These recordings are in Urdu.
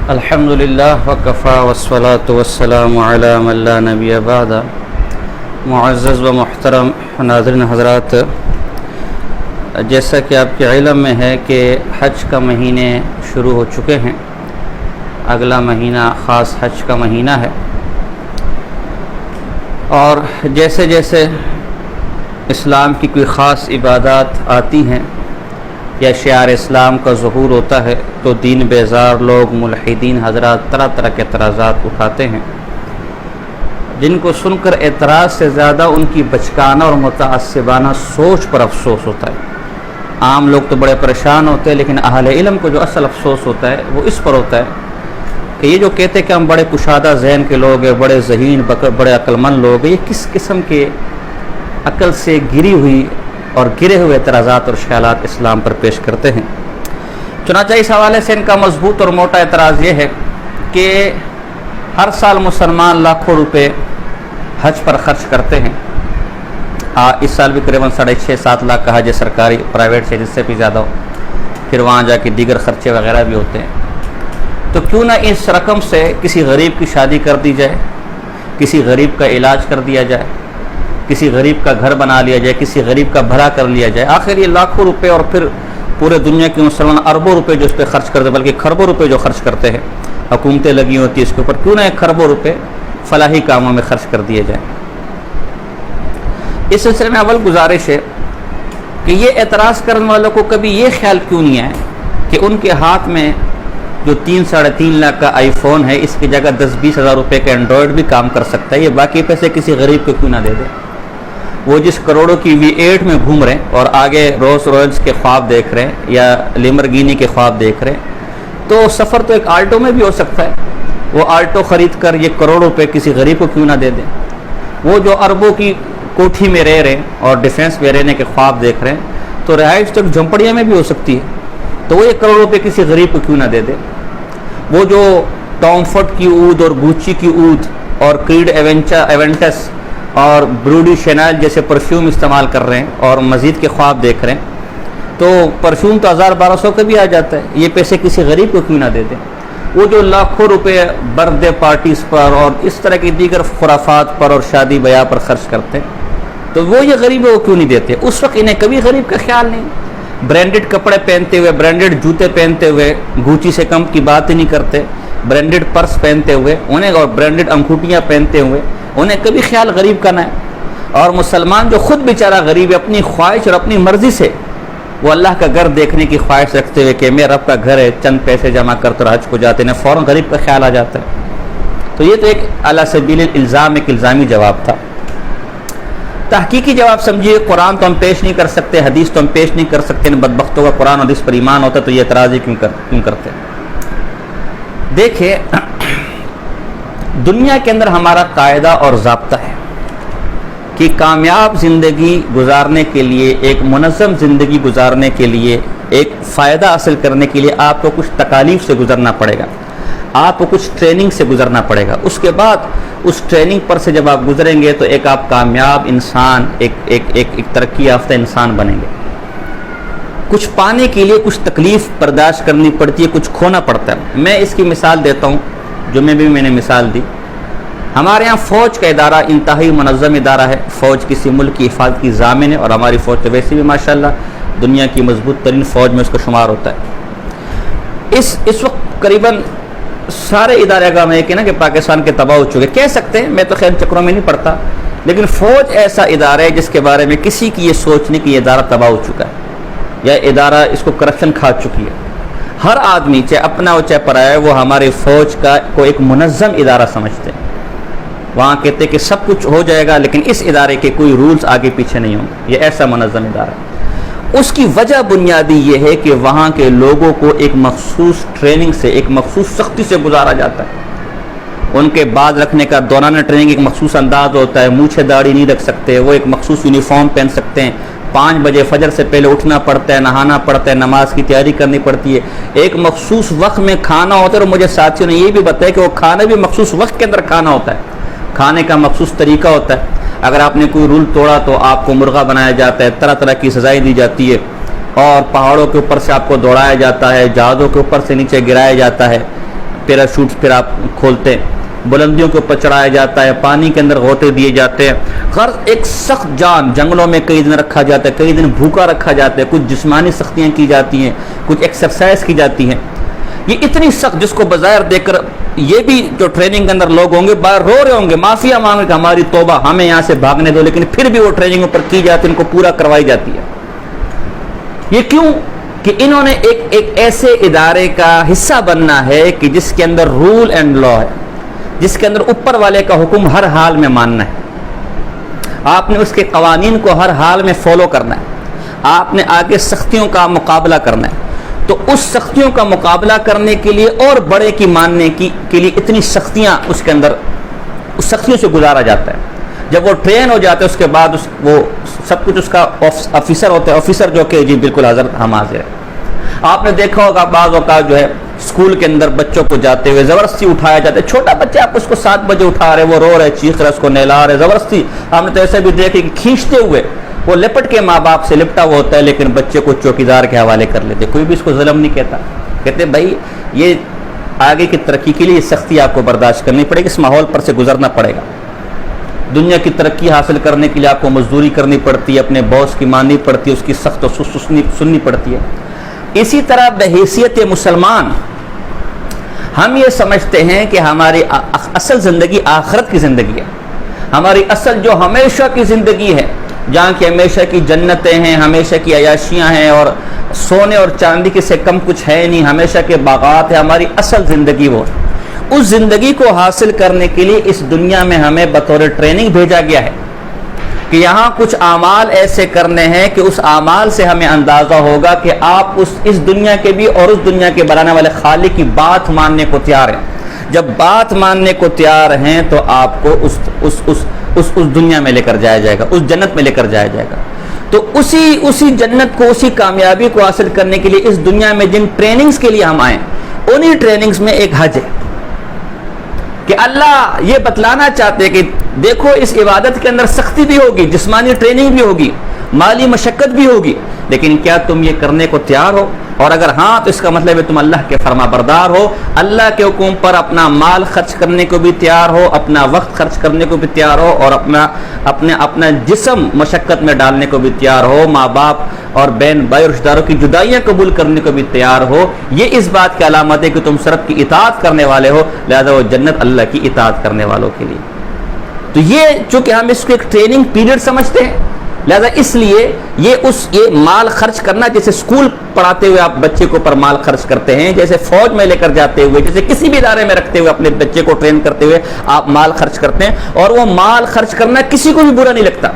الحمدللہ وکفا والصلاة والسلام علی من لا نبی بعد۔ معزز و محترم ناظرین حضرات، جیسا کہ آپ کے علم میں ہے کہ حج کا مہینے شروع ہو چکے ہیں۔ اگلا مہینہ خاص حج کا مہینہ ہے، اور جیسے جیسے اسلام کی کوئی خاص عبادات آتی ہیں یا شعار اسلام کا ظہور ہوتا ہے تو دین بیزار لوگ، ملحدین حضرات طرح طرح کے اعتراضات اٹھاتے ہیں، جن کو سن کر اعتراض سے زیادہ ان کی بچکانہ اور متعصبانہ سوچ پر افسوس ہوتا ہے۔ عام لوگ تو بڑے پریشان ہوتے ہیں، لیکن اہل علم کو جو اصل افسوس ہوتا ہے وہ اس پر ہوتا ہے کہ یہ جو کہتے ہیں کہ ہم بڑے کشادہ ذہن کے لوگ ہیں، بڑے ذہین، بڑے عقل مند لوگ ہیں، یہ کس قسم کے عقل سے گری ہوئی اور گرے ہوئے اعتراضات اور خیالات اسلام پر پیش کرتے ہیں۔ چنانچہ اس حوالے سے ان کا مضبوط اور موٹا اعتراض یہ ہے کہ ہر سال مسلمان لاکھوں روپے حج پر خرچ کرتے ہیں۔ اس سال بھی قریباً 6.5-7 لاکھ کا حج ہے، سرکاری پرائیویٹ سے جس سے بھی زیادہ ہو، پھر وہاں جا کے دیگر خرچے وغیرہ بھی ہوتے ہیں۔ تو کیوں نہ اس رقم سے کسی غریب کی شادی کر دی جائے، کسی غریب کا علاج کر دیا جائے، کسی غریب کا گھر بنا لیا جائے، کسی غریب کا بھلا کر لیا جائے۔ آخر یہ لاکھوں روپے اور پھر پورے دنیا کے مسلمان اربوں روپے جو اس پہ خرچ کرتے، بلکہ کھربوں روپے جو خرچ کرتے ہیں، حکومتیں لگی ہوتی ہیں اس کے اوپر، کیوں نہ ایک کھربوں روپے فلاحی کاموں میں خرچ کر دیے جائیں۔ اس سلسلے میں اول گزارش ہے کہ یہ اعتراض کرنے والوں کو کبھی یہ خیال کیوں نہیں ہے کہ ان کے ہاتھ میں جو 3-3.5 لاکھ کا آئی فون ہے، اس کی جگہ 10-20 ہزار روپے کا اینڈرائڈ بھی کام کر سکتا ہے، یہ باقی پیسے کسی غریب کو کیوں نہ دے دے؟ وہ جس کروڑوں کی V8 میں گھوم رہے ہیں اور آگے روز رویلز کے خواب دیکھ رہے ہیں یا لیمبورگینی کے خواب دیکھ رہے ہیں، تو سفر تو ایک آلٹو میں بھی ہو سکتا ہے۔ وہ آلٹو خرید کر یہ کروڑوں روپے کسی غریب کو کیوں نہ دے دیں؟ وہ جو اربوں کی کوٹھی میں رہ رہے ہیں اور ڈیفینس میں رہنے کے خواب دیکھ رہے ہیں، تو رہائش تو جھونپڑیاں میں بھی ہو سکتی ہے، تو وہ یہ کروڑوں روپے کسی غریب کو کیوں نہ دے دے؟ وہ جو ٹام فورڈ کی اود اور گوچی کی اود اور کریڈ ایونٹس اور بروڈی شینائل جیسے پرفیوم استعمال کر رہے ہیں اور مزید کے خواب دیکھ رہے ہیں، تو پرفیوم تو 1000-1200 کا بھی آ جاتا ہے، یہ پیسے کسی غریب کو کیوں نہ دے دیں؟ وہ جو لاکھوں روپے برتھ ڈے پارٹیز پر اور اس طرح کی دیگر خرافات پر اور شادی بیاہ پر خرچ کرتے ہیں، تو وہ یہ غریبوں کو کیوں نہیں دیتے؟ اس وقت انہیں کبھی غریب کا خیال نہیں۔ برانڈڈ کپڑے پہنتے ہوئے، برانڈڈ جوتے پہنتے ہوئے، گوچی سے کم کی بات ہی نہیں کرتے، برانڈڈ پرس پہنتے ہوئے انہیں اور برانڈڈ انگوٹھیاں پہنتے ہوئے انہیں کبھی خیال غریب کا نہ ہے۔ اور مسلمان جو خود بیچارہ غریب ہے، اپنی خواہش اور اپنی مرضی سے وہ اللہ کا گھر دیکھنے کی خواہش رکھتے ہوئے کہ میرے رب کا گھر ہے، چند پیسے جمع کرتے اور حج کو جاتے ہیں، فوراً غریب کا خیال آ جاتا ہے۔ تو یہ تو ایک علی سبیل الزام، ایک الزامی جواب تھا۔ تحقیقی جواب سمجھیے، قرآن تو ہم پیش نہیں کر سکتے، حدیث تو ہم پیش نہیں کر سکتے، ان بدبختوں کا قرآن حدیث پر ایمان ہوتا تو یہ اعتراض ہی کیوں کرتے؟ دیکھیں، دنیا کے اندر ہمارا قاعدہ اور ضابطہ ہے کہ کامیاب زندگی گزارنے کے لیے، ایک منظم زندگی گزارنے کے لیے، ایک فائدہ حاصل کرنے کے لیے آپ کو کچھ تکالیف سے گزرنا پڑے گا، آپ کو کچھ ٹریننگ سے گزرنا پڑے گا۔ اس کے بعد اس ٹریننگ پر سے جب آپ گزریں گے تو ایک آپ کامیاب انسان، ایک ترقی یافتہ انسان بنیں گے۔ کچھ پانے کے لیے کچھ تکلیف برداشت کرنی پڑتی ہے، کچھ کھونا پڑتا ہے۔ میں اس کی مثال دیتا ہوں، جو میں نے مثال دی۔ ہمارے یہاں فوج کا ادارہ انتہائی منظم ادارہ ہے، فوج کسی ملک کی حفاظت کی ضامن ہے، اور ہماری فوج تو ویسے بھی ماشاءاللہ دنیا کی مضبوط ترین فوج میں اس کا شمار ہوتا ہے۔ اس وقت قریباً سارے ادارے کا میں یہ کہنا کہ پاکستان کے تباہ ہو چکے، کہہ سکتے ہیں، میں تو خیر چکروں میں نہیں پڑتا، لیکن فوج ایسا ادارہ ہے جس کے بارے میں کسی کی یہ سوچ نہیں کہ یہ ادارہ تباہ ہو چکا ہے یا ادارہ اس کو کرپشن کھا چکی ہے۔ ہر آدمی چاہے اپنا ہو چاہے پرایا ہے، وہ ہماری فوج کو ایک منظم ادارہ سمجھتے ہیں۔ وہاں کہتے ہیں کہ سب کچھ ہو جائے گا لیکن اس ادارے کے کوئی رولز آگے پیچھے نہیں ہوں گے، یہ ایسا منظم ادارہ ہے۔ اس کی وجہ بنیادی یہ ہے کہ وہاں کے لوگوں کو ایک مخصوص ٹریننگ سے، ایک مخصوص سختی سے گزارا جاتا ہے۔ ان کے بال رکھنے کا دوران ٹریننگ ایک مخصوص انداز ہوتا ہے، مونچھے داڑھی نہیں رکھ سکتے، وہ ایک مخصوص یونیفارم پہن سکتے ہیں، 5 بجے فجر سے پہلے اٹھنا پڑتا ہے، نہانا پڑتا ہے، نماز کی تیاری کرنی پڑتی ہے، ایک مخصوص وقت میں کھانا ہوتا ہے۔ اور مجھے ساتھیوں نے یہ بھی بتایا کہ وہ کھانا بھی مخصوص وقت کے اندر کھانا ہوتا ہے، کھانے کا مخصوص طریقہ ہوتا ہے۔ اگر آپ نے کوئی رول توڑا تو آپ کو مرغا بنایا جاتا ہے، طرح طرح کی سزائیں دی جاتی ہے، اور پہاڑوں کے اوپر سے آپ کو دوڑایا جاتا ہے، جہازوں کے اوپر سے نیچے گرایا جاتا ہے، پیراشوٹس پھر آپ کھولتے ہیں، بلندیوں کے اوپر چڑھایا جاتا ہے، پانی کے اندر غوطے دیے جاتے ہیں، غرض ایک سخت جان، جنگلوں میں کئی دن رکھا جاتا ہے، کئی دن بھوکا رکھا جاتا ہے، کچھ جسمانی سختیاں کی جاتی ہیں، کچھ ایکسرسائز کی جاتی ہیں، یہ اتنی سخت جس کو بظاہر دیکھ کر یہ بھی جو ٹریننگ کے اندر لوگ ہوں گے باہر رو رہے ہوں گے، معافیا مانگ رہے کہ ہماری توبہ، ہمیں یہاں سے بھاگنے دو، لیکن پھر بھی وہ ٹریننگ پر کی جاتی ہے، ان کو پورا کروائی جاتی ہے۔ یہ کیوں؟ کہ انہوں نے ایک ایسے ادارے کا حصہ بننا ہے کہ جس کے اندر رول اینڈ لا ہے، جس کے اندر اوپر والے کا حکم ہر حال میں ماننا ہے، آپ نے اس کے قوانین کو ہر حال میں فالو کرنا ہے، آپ نے آگے سختیوں کا مقابلہ کرنا ہے۔ تو اس سختیوں کا مقابلہ کرنے کے لیے اور بڑے کی ماننے کے لیے اتنی سختیاں اس کے اندر، اس سختیوں سے گزارا جاتا ہے۔ جب وہ ٹرین ہو جاتے ہیں اس کے بعد وہ سب کچھ اس کا آفیسر ہوتا ہے، آفیسر جو کہ جی بالکل حضرت ہم حاضر ہیں۔ آپ نے دیکھا ہوگا بعض اوقات جو ہے اسکول کے اندر بچوں کو جاتے ہوئے زبردستی اٹھایا جاتا ہے، چھوٹا بچہ آپ اس کو 7 بجے اٹھا رہے، وہ رو رہے، چیخ رہے، اس کو نہلا رہے زبردستی، آپ نے تو ایسے بھی دیکھے کہ کھینچتے ہوئے وہ لپٹ کے ماں باپ سے لپٹا ہوا ہوتا ہے، لیکن بچے کو چوکیدار کے حوالے کر لیتے، کوئی بھی اس کو ظلم نہیں کہتا، کہتے بھائی یہ آگے کی ترقی کے لیے سختی آپ کو برداشت کرنی پڑے گی، اس ماحول پر سے گزرنا پڑے گا۔ دنیا کی ترقی حاصل کرنے کے لیے آپ کو مزدوری کرنی پڑتی ہے، اپنے باس کی ماننی پڑتی ہے، اس کی سخت و سننی پڑتی ہے۔ اسی طرح بحیثیت مسلمان ہم یہ سمجھتے ہیں کہ ہماری اصل زندگی آخرت کی زندگی ہے، ہماری اصل جو ہمیشہ کی زندگی ہے، جہاں کی ہمیشہ کی جنتیں ہیں، ہمیشہ کی عیاشیاں ہیں، اور سونے اور چاندی کے سے کم کچھ ہے نہیں، ہمیشہ کے باغات ہیں، ہماری اصل زندگی وہ ہے۔ اس زندگی کو حاصل کرنے کے لیے اس دنیا میں ہمیں بطور ٹریننگ بھیجا گیا ہے کہ یہاں کچھ اعمال ایسے کرنے ہیں کہ اس اعمال سے ہمیں اندازہ ہوگا کہ آپ اس دنیا کے بھی اور اس دنیا کے بنانے والے خالق کی بات ماننے کو تیار ہیں۔ جب بات ماننے کو تیار ہیں تو آپ کو اس دنیا میں لے کر جایا جائے گا، اس جنت میں لے کر جایا جائے گا۔ تو اسی جنت کو، اسی کامیابی کو حاصل کرنے کے لیے اس دنیا میں جن ٹریننگز کے لیے ہم آئیں، انہی ٹریننگز میں ایک حج ہے کہ اللہ یہ بتلانا چاہتے ہیں کہ دیکھو اس عبادت کے اندر سختی بھی ہوگی، جسمانی ٹریننگ بھی ہوگی، مالی مشقت بھی ہوگی، لیکن کیا تم یہ کرنے کو تیار ہو؟ اور اگر ہاں تو اس کا مطلب ہے تم اللہ کے فرما بردار ہو، اللہ کے حکم پر اپنا مال خرچ کرنے کو بھی تیار ہو، اپنا وقت خرچ کرنے کو بھی تیار ہو، اور اپنا جسم مشقت میں ڈالنے کو بھی تیار ہو، ماں باپ اور بہن بھائی اور رشتہ داروں کی جدائیاں قبول کرنے کو بھی تیار ہو۔ یہ اس بات کی علامت ہے کہ تم سرب کی اطاعت کرنے والے ہو، لہذا وہ جنت اللہ کی اطاعت کرنے والوں کے لیے۔ تو یہ چونکہ ہم اس کو ایک ٹریننگ پیریڈ سمجھتے ہیں، لہذا اس لیے یہ مال خرچ کرنا، جیسے اسکول پڑھاتے ہوئے آپ بچے کو پر مال خرچ کرتے ہیں، جیسے فوج میں لے کر جاتے ہوئے، جیسے کسی بھی ادارے میں رکھتے ہوئے اپنے بچے کو ٹرین کرتے ہوئے آپ مال خرچ کرتے ہیں، اور وہ مال خرچ کرنا کسی کو بھی برا نہیں لگتا،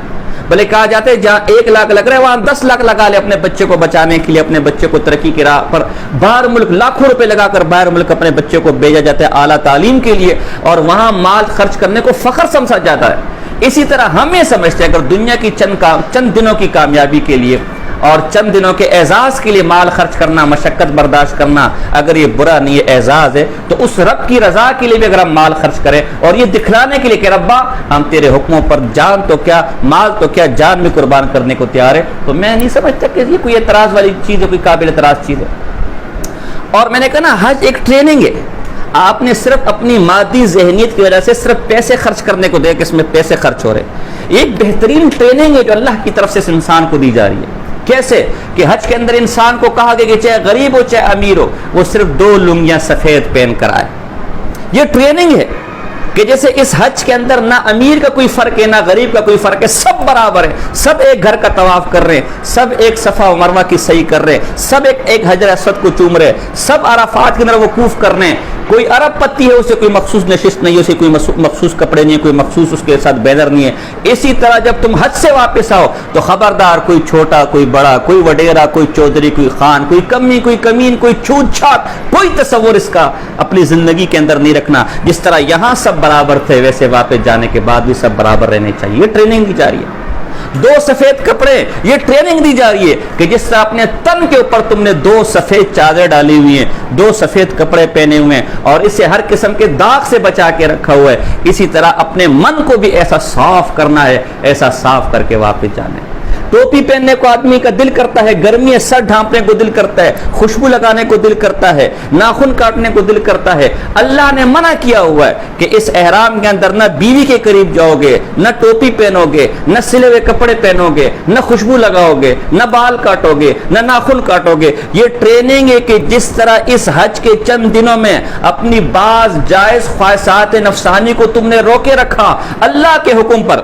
بلکہ کہا جاتا ہے جہاں 1 لاکھ لگ رہا ہے وہاں 10 لاکھ لگا لے اپنے بچے کو بچانے کے لیے، اپنے بچے کو ترقی کی راہ پر باہر ملک لاکھوں روپے لگا کر باہر ملک اپنے بچے کو بھیجا جاتا ہے اعلیٰ تعلیم کے لیے، اور وہاں مال خرچ کرنے کو فخر سمجھا جاتا ہے۔ اسی طرح ہم یہ سمجھتے ہیں اگر دنیا کی چند دنوں کی کامیابی کے لیے اور چند دنوں کے اعزاز کے لیے مال خرچ کرنا، مشقت برداشت کرنا، اگر یہ برا نہیں ہے، اعزاز ہے، تو اس رب کی رضا کے لیے بھی اگر ہم مال خرچ کریں اور یہ دکھلانے کے لیے کہ ربا ہم تیرے حکموں پر جان تو کیا، مال تو کیا، جان بھی قربان کرنے کو تیار ہے، تو میں نہیں سمجھتا کہ یہ کوئی اعتراض والی چیز ہے، کوئی قابل اعتراض چیز ہے۔ اور میں نے کہا نا حج ایک ٹریننگ ہے، آپ نے صرف اپنی مادی ذہنیت کی وجہ سے صرف پیسے خرچ کرنے کو دے کہ اس میں پیسے خرچ ہو رہے، ایک بہترین ٹریننگ ہے جو اللہ کی طرف سے اس انسان کو دی جا رہی ہے۔ کیسے کہ حج کے اندر انسان کو کہا گیا کہ چاہے غریب ہو چاہے امیر ہو، وہ صرف 2 لنگیاں سفید پہن کر آئے۔ یہ ٹریننگ ہے کہ جیسے اس حج کے اندر نہ امیر کا کوئی فرق ہے نہ غریب کا کوئی فرق ہے، سب برابر ہیں، سب ایک گھر کا طواف کر رہے ہیں، سب ایک صفا و مروہ کی سعی کر رہے ہیں، سب ایک حجر اسود کو چوم رہے ہیں، سب عرفات کے اندر وقوف کر رہے ہیں۔ کوئی عرب پتی ہے، اسے کوئی مخصوص نشست نہیں ہے، اسے کوئی مخصوص کپڑے نہیں ہے، کوئی مخصوص اس کے ساتھ بینر نہیں ہے۔ اسی طرح جب تم حج سے واپس آؤ تو خبردار کوئی چھوٹا کوئی بڑا، کوئی وڈیرا کوئی چودھری کوئی خان، کوئی کمی کوئی کمین، کوئی چھوت چھات، کوئی تصور اس کا اپنی زندگی کے اندر نہیں رکھنا۔ جس طرح یہاں سب برابر تھے ویسے واپس جانے کے بعد بھی سب برابر رہنے چاہیے۔ یہ ٹریننگ دی جا رہی ہے۔ 2 سفید کپڑے، یہ ٹریننگ دی جا رہی ہے کہ جس طرح اپنے تن کے اوپر تم نے 2 سفید چادر ڈالی ہوئی ہیں، 2 سفید کپڑے پہنے ہوئے ہیں اور اسے ہر قسم کے داغ سے بچا کے رکھا ہوا ہے، اسی طرح اپنے من کو بھی ایسا صاف کرنا ہے، ایسا صاف کر کے واپس جانا ہے۔ ٹوپی پہننے کو آدمی کا دل کرتا ہے، گرمی ہے سر ڈھانپنے کو دل کرتا ہے، خوشبو لگانے کو دل کرتا ہے، ناخن کاٹنے کو دل کرتا ہے۔ اللہ نے منع کیا ہوا ہے کہ اس احرام کے اندر نہ بیوی کے قریب جاؤ گے، نہ ٹوپی پہنو گے، نہ سلے ہوئے کپڑے پہنو گے، نہ خوشبو لگاؤ گے، نہ بال کاٹو گے، نہ ناخن کاٹو گے۔ یہ ٹریننگ ہے کہ جس طرح اس حج کے چند دنوں میں اپنی بعض جائز خواہشات نفسانی کو تم نے روکے رکھا اللہ کے حکم پر،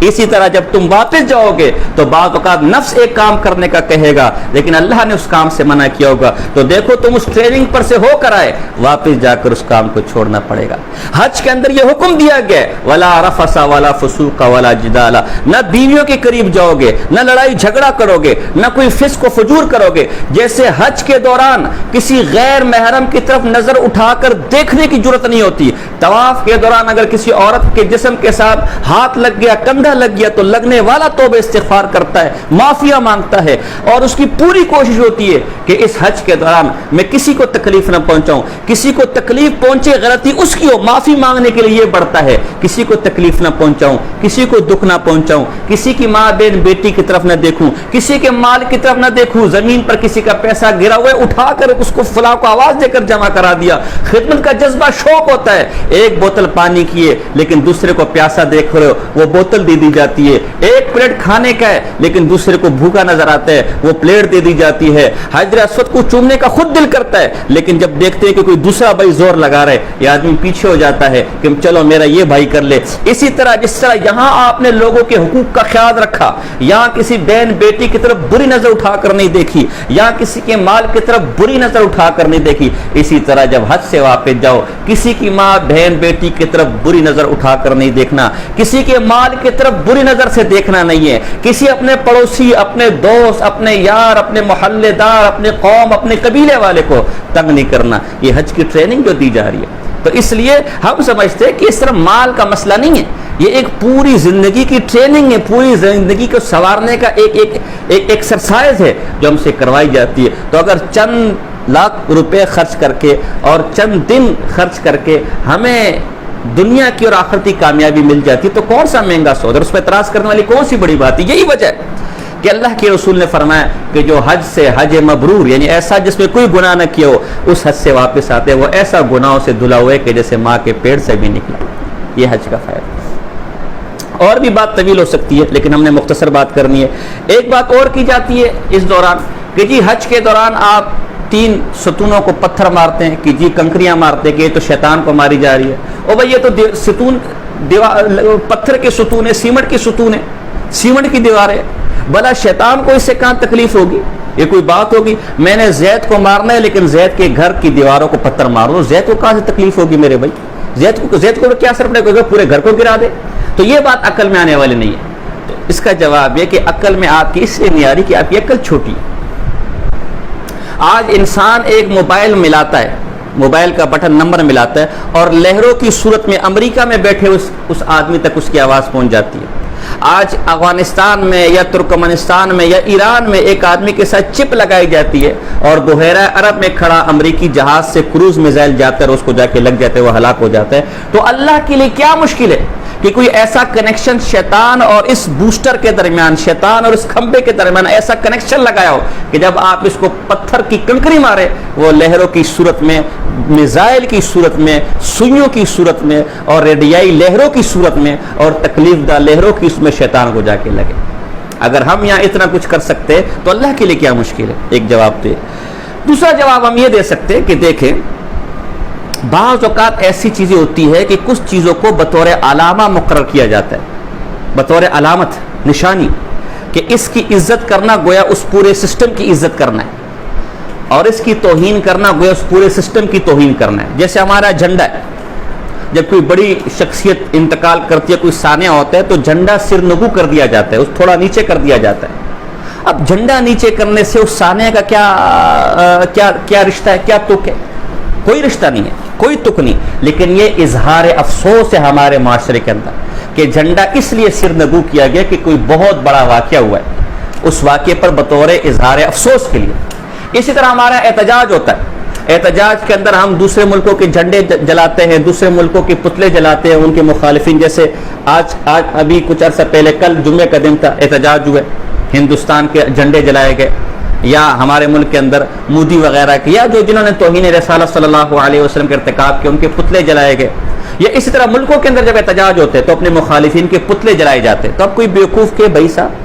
اسی طرح جب تم واپس جاؤ گے تو بعض اوقات نفس ایک کام کرنے کا کہے گا لیکن اللہ نے اس کام سے منع کیا ہوگا، تو دیکھو تم اس ٹریننگ پر سے ہو کر آئے، واپس جا کر اس کام کو چھوڑنا پڑے گا۔ حج کے اندر یہ حکم دیا گیا ولا رفث ولا فسوق ولا جدال، نہ بیویوں کے قریب جاؤ گے، نہ لڑائی جھگڑا کرو گے، نہ کوئی فسق و فجور کرو گے۔ جیسے حج کے دوران کسی غیر محرم کی طرف نظر اٹھا کر دیکھنے کی جرت نہیں ہوتی، طواف کے دوران اگر کسی عورت کے جسم کے ساتھ ہاتھ لگ گیا، کندھا لگ گیا، تو لگنے والا توبہ استغفار کرتا ہے، معافیہ مانگتا ہے، اور اس کی پوری کوشش ہوتی ہے کہ اس حج کے دوران میں کسی کو تکلیف نہ پہنچاؤں، کسی کو تکلیف پہنچے غلطی اس کی ہو، معافی مانگنے کے لیے یہ بڑھتا ہے، کسی کو تکلیف نہ پہنچاؤں، کسی کو دکھ نہ پہنچاؤں، کسی کی ماں بہن بیٹی کی طرف نہ دیکھوں، کسی کے مال کی طرف نہ دیکھوں، زمین پر کسی کا پیسہ گرا ہوا ہے اٹھا کر اس کو فلاں کو آواز دے کر جمع کرا دیا۔ خدمت کا جذبہ شوق ہوتا ہے، ایک بوتل پانی کی ہے لیکن دوسرے کو پیاسا دیکھ رہے ہو، وہ بوتل دے دی جاتی ہے، ایک پلیٹ کھانے کا ہے لیکن دوسرے کو بھوکا نظر آتا ہے، وہ پلیٹ دے دی جاتی ہے۔ حجر اسود کو چومنے کا خود دل کرتا ہے لیکن جب دیکھتے ہیں کہ کوئی دوسرا بھائی زور لگا رہے، یہ آدمی پیچھے ہو جاتا ہے کہ چلو میرا یہ بھائی کر لے۔ اسی طرح جس طرح یہاں آپ نے لوگوں کے حقوق کا خیال رکھا، یہاں کسی بہن بیٹی کی طرف بری نظر اٹھا کر نہیں دیکھی، یہاں کسی کے مال کی طرف بری نظر اٹھا کر نہیں دیکھی، اسی طرح جب حج سے واپس جاؤ کسی کی ماں بہن بیٹی کی طرف بری نظر اٹھا کر نہیں دیکھنا، کسی کے مال کی طرف بری نظر سے دیکھنا نہیں ہے، کسی اپنے پڑوسی، اپنے دوست، اپنے یار، اپنے محلے دار، اپنے قوم، اپنے قبیلے والے کو تنگ نہیں کرنا۔ یہ حج کی ٹریننگ جو دی جا رہی ہے، تو اس لیے ہم سمجھتے ہیں کہ اس طرح مال کا مسئلہ نہیں ہے، یہ ایک پوری زندگی کی ٹریننگ ہے، پوری زندگی کو سنوارنے کا ایک ایکسرسائز ہے جو ہم سے کروائی جاتی ہے۔ تو اگر چند لاکھ روپے خرچ کر کے اور چند دن خرچ کر کے ہمیں دنیا کی اور آخرتی کامیابی مل جاتی تو کون سا مہنگا سودا، اس پہ اعتراض کرنے والی کون سی بڑی بات ہے؟ یہی وجہ ہے کہ اللہ کے رسول نے فرمایا کہ جو حج سے حج مبرور یعنی ایسا جس میں کوئی گناہ نہ کیا ہو، اس حج سے واپس آتے ہیں وہ ایسا گناہوں سے دھلا ہوا ہے کہ جیسے ماں کے پیٹ سے بھی نکلا۔ یہ حج کا فائدہ۔ اور بھی بات طویل ہو سکتی ہے لیکن ہم نے مختصر بات کرنی ہے۔ ایک بات اور کی جاتی ہے اس دوران کہ جی حج کے دوران آپ 3 ستونوں کو پتھر مارتے ہیں، کہ جی کنکریاں مارتے ہیں کہ یہ تو شیطان کو ماری جا رہی ہے، اور بھائی یہ تو ستون پتھر کے ستون ہے، سیمنٹ کے ستون ہے، سیمنٹ کی دیواریں، بھلا شیطان کو اس سے کہاں تکلیف ہوگی؟ یہ کوئی بات ہوگی؟ میں نے زید کو مارنا ہے لیکن زید کے گھر کی دیواروں کو پتھر مارو، زید کو کہاں سے تکلیف ہوگی میرے بھائی؟ زید کو کیا اثر پڑے گا؟ پورے گھر کو گرا دے؟ تو یہ بات عقل میں آنے والی نہیں ہے۔ تو اس کا جواب یہ کہ عقل میں آپ کی اس لیے نہیں آ رہی کہ آپ کی عقل چھوٹی ہے۔ آج انسان ایک موبائل ملاتا ہے، موبائل کا بٹن نمبر ملاتا ہے اور لہروں کی صورت میں امریکہ میں بیٹھے اس آدمی تک اس کی آواز پہنچ جاتی ہے۔ آج افغانستان میں یا ترکمانستان میں یا ایران میں ایک آدمی کے ساتھ چپ لگائی جاتی ہے اور بحیرہ عرب میں کھڑا امریکی جہاز سے کروز میزائل جاتا ہے اور اس کو جا کے لگ جاتے ہیں، وہ ہلاک ہو جاتا ہے۔ تو اللہ کے لیے کیا مشکل ہے کہ کوئی ایسا کنیکشن شیطان اور اس بوسٹر کے درمیان، شیطان اور اس کھمبے کے درمیان ایسا کنیکشن لگایا ہو کہ جب آپ اس کو پتھر کی کنکری مارے وہ لہروں کی صورت میں، میزائل کی صورت میں، سوئیوں کی صورت میں اور ریڈیائی لہروں کی صورت میں اور تکلیف دہ لہروں کی اس میں شیطان کو جا کے لگے۔ اگر ہم یہاں اتنا کچھ کر سکتے تو اللہ کے لیے کیا مشکل ہے؟ ایک جواب تو یہ۔ دوسرا جواب ہم یہ دے سکتے کہ دیکھیں بعض اوقات ایسی چیزیں ہوتی ہے کہ کچھ چیزوں کو بطور علامہ مقرر کیا جاتا ہے، بطور علامت، نشانی، کہ اس کی عزت کرنا گویا اس پورے سسٹم کی عزت کرنا ہے اور اس کی توہین کرنا گویا اس پورے سسٹم کی توہین کرنا ہے۔ جیسے ہمارا جھنڈا ہے، جب کوئی بڑی شخصیت انتقال کرتی ہے، کوئی سانحہ ہوتا ہے تو جھنڈا سر نگو کر دیا جاتا ہے، اس تھوڑا نیچے کر دیا جاتا ہے۔ اب جھنڈا نیچے کرنے سے اس سانحے کا کیا رشتہ ہے، کیا تک ہے؟ کوئی رشتہ نہیں ہے، کوئی تک نہیں، لیکن یہ اظہار افسوس ہے ہمارے معاشرے کے اندر کہ جھنڈا اس لیے سر نگو کیا گیا کہ کوئی بہت بڑا واقعہ ہوا ہے، اس واقعے پر بطور اظہار افسوس کے لیے۔ اسی طرح ہمارا احتجاج ہوتا ہے، احتجاج کے اندر ہم دوسرے ملکوں کے جھنڈے جلاتے ہیں، دوسرے ملکوں کے پتلے جلاتے ہیں، ان کے مخالفین، جیسے آج ابھی کچھ عرصہ پہلے کل جمعے کا دن تھا، احتجاج ہوئے، ہندوستان کے جھنڈے جلائے گئے، یا ہمارے ملک کے اندر مودی وغیرہ کے، یا جو جنہوں نے توہین رسالت صلی اللہ علیہ وسلم کے ارتکاب کیا ان کے پتلے جلائے گئے، یا اسی طرح ملکوں کے اندر جب احتجاج ہوتے تو اپنے مخالفین کے پتلے جلائے جاتے. تو اب کوئی بیوقوف کے بھائی صاحب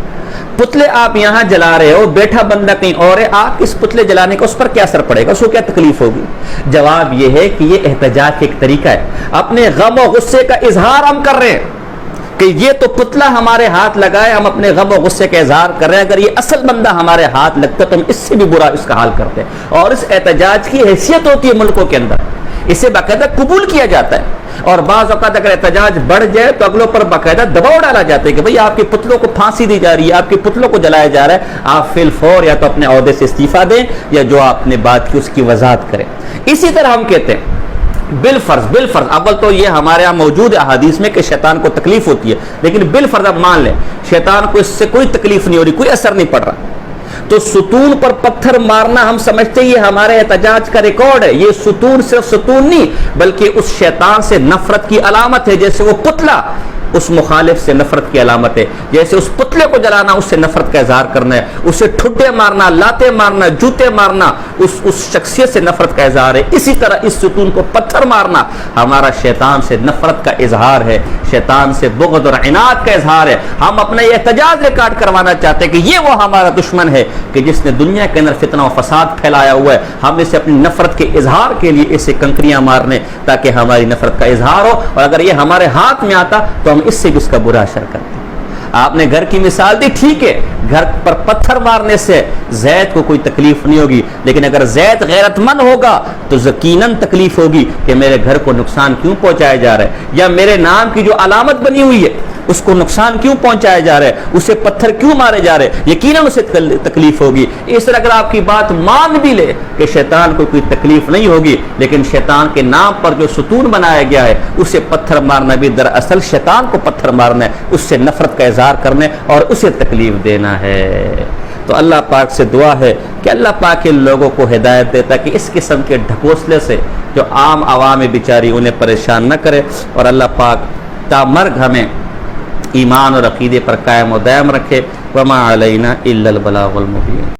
پتلے آپ یہاں جلا رہے ہو، بیٹھا بندہ کہیں اور ہے، آپ اس پتلے جلانے کا اس پر کیا اثر پڑے گا، اس کو کیا تکلیف ہوگی؟ جواب یہ ہے کہ یہ احتجاج کا ایک طریقہ ہے، اپنے غم و غصے کا اظہار ہم کر رہے ہیں کہ یہ تو پتلا ہمارے ہاتھ لگائے، ہم اپنے غم و غصے کا اظہار کر رہے ہیں. اگر یہ اصل بندہ ہمارے ہاتھ لگتا تو ہم اس سے بھی برا اس کا حال کرتے. اور اس احتجاج کی حیثیت ہوتی ہے ملکوں کے اندر، اسے باقاعدہ قبول کیا جاتا ہے. اور بعض اوقات اگر احتجاج بڑھ جائے تو اگلوں پر باقاعدہ دباؤ ڈالا جاتا ہے کہ بھئی آپ کے پتلوں کو پھانسی دی جا رہی ہے، آپ کے پتلوں کو جلایا جا رہا ہے، آپ فی الفور یا تو اپنے عہدے سے استعفیٰ دیں یا جو آپ نے بات کی اس کی وضاحت کریں. اسی طرح ہم کہتے ہیں بالفرض اول تو یہ ہمارے یہاں موجود ہے احادیث میں کہ شیطان کو تکلیف ہوتی ہے، لیکن بالفرض اب مان لیں شیطان کو اس سے کوئی تکلیف نہیں ہو رہی، کوئی اثر نہیں پڑ رہا، تو ستون پر پتھر مارنا ہم سمجھتے یہ ہمارے احتجاج کا ریکارڈ ہے. یہ ستون صرف ستون نہیں بلکہ اس شیطان سے نفرت کی علامت ہے. جیسے وہ پتلا اس مخالف سے نفرت کی علامت ہے، جیسے اس پتلے کو جلانا اس سے نفرت کا اظہار کرنا ہے، اسے ٹھڈے مارنا، لاتے مارنا، جوتے مارنا اس شخصیت سے نفرت کا اظہار ہے. اسی طرح اس ستون کو پتھر مارنا ہمارا شیطان سے نفرت کا اظہار ہے، شیطان سے بغض اور عناد کا اظہار ہے. ہم اپنا یہ احتجاج ریکارڈ کروانا چاہتے ہیں کہ یہ وہ ہمارا دشمن ہے کہ جس نے دنیا کے اندر فتنہ و فساد پھیلایا ہوا ہے، ہم اسے اپنی نفرت کے اظہار کے لیے اسے کنکریاں مارنے تاکہ ہماری نفرت کا اظہار ہو. اور اگر یہ ہمارے ہاتھ میں آتا تو ہم اس سے بھی اس کا برا اثر کرتے. آپ نے گھر کی مثال دی، ٹھیک ہے گھر پر پتھر مارنے سے زید کو کوئی تکلیف نہیں ہوگی، لیکن اگر زید غیرت مند ہوگا تو یقیناً تکلیف ہوگی کہ میرے گھر کو نقصان کیوں پہنچایا جا رہا ہے، یا میرے نام کی جو علامت بنی ہوئی ہے اس کو نقصان کیوں پہنچایا جا رہا ہے، اسے پتھر کیوں مارے جا رہے ہیں، یقیناً اسے تکلیف ہوگی. اس طرح اگر آپ کی بات مان بھی لے کہ شیطان کو کوئی تکلیف نہیں ہوگی، لیکن شیطان کے نام پر جو ستون بنایا گیا ہے اسے پتھر مارنا بھی دراصل شیطان کو پتھر مارنا ہے، اس سے نفرت کا اظہار کرنا ہے اور اسے تکلیف دینا ہے. تو اللہ پاک سے دعا ہے کہ اللہ پاک کے لوگوں کو ہدایت دے تاکہ اس قسم کے ڈھکوسلے سے جو عام عوام بیچاری انہیں پریشان نہ کرے، اور اللہ پاک تا مرگ ہمیں ایمان اور عقیدے پر قائم و دائم رکھے. وما علینا الا البلاغ المبین.